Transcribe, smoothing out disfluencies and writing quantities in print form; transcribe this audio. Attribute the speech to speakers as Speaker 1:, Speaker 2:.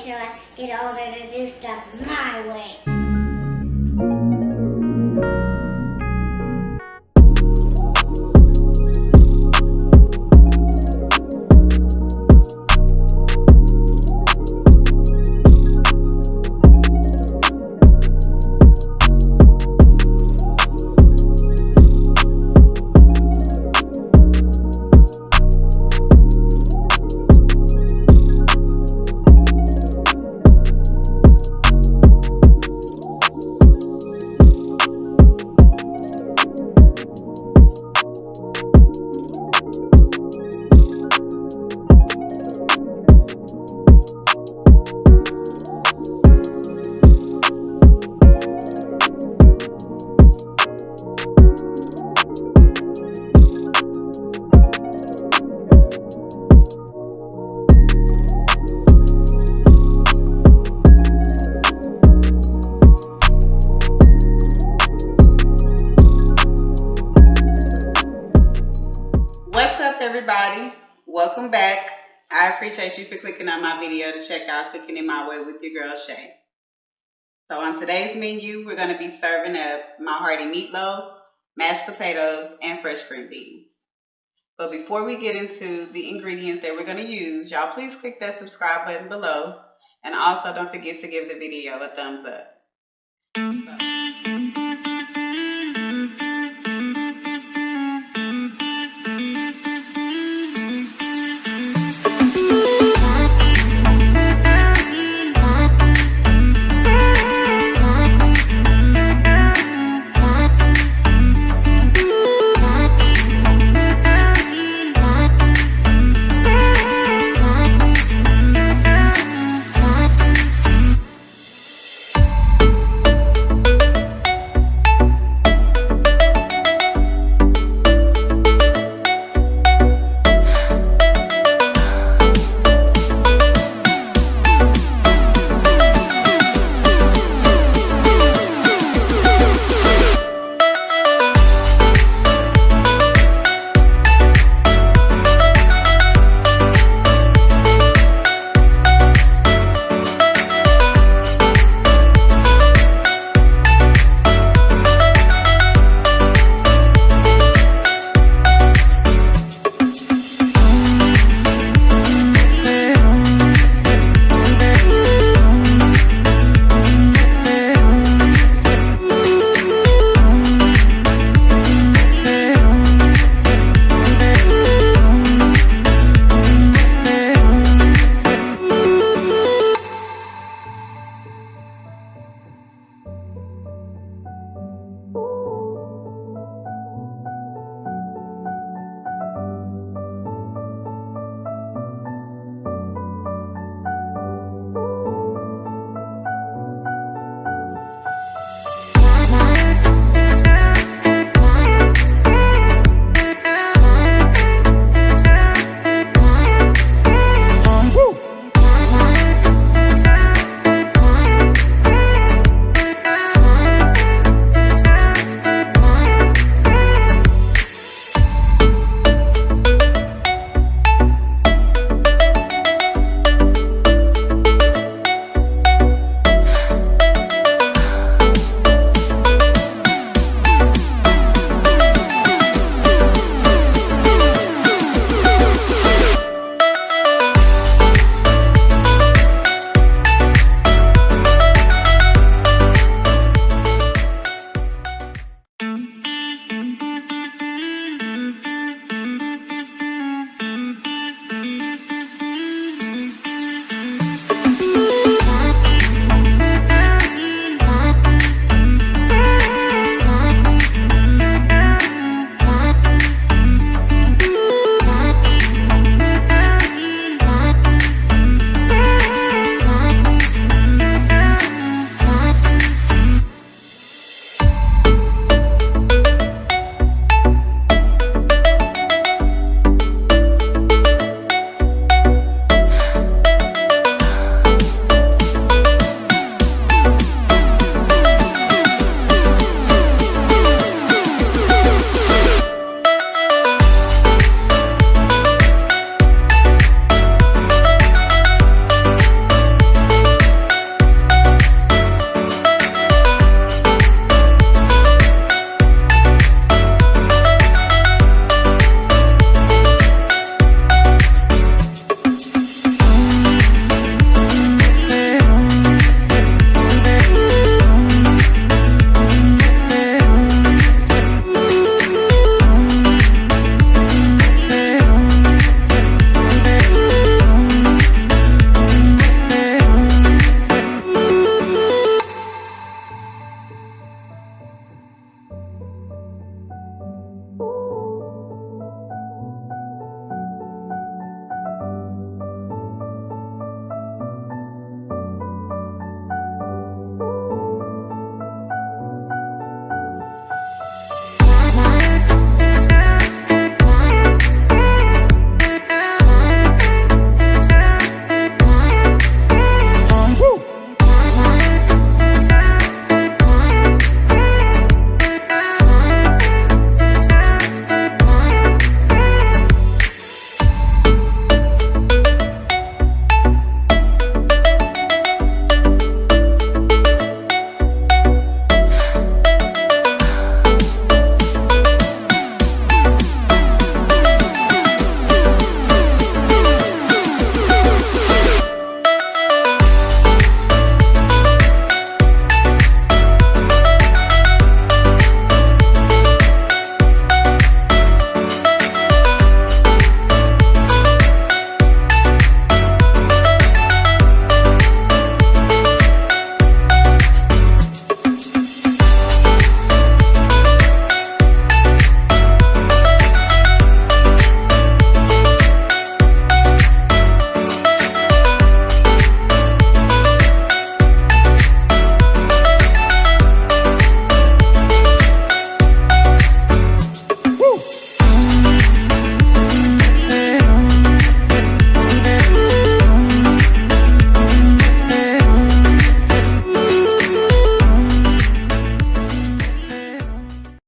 Speaker 1: till I get older to do stuff my way.
Speaker 2: What's up, everybody? Welcome back. I appreciate you for clicking on my video to check out Cooking in My Way with your girl Shay. So on today's menu, we're going to be serving up my hearty meatloaf, mashed potatoes, and fresh green beans. But before we get into the ingredients that we're going to use, y'all please click that subscribe button below, and also don't forget to give the video a thumbs up.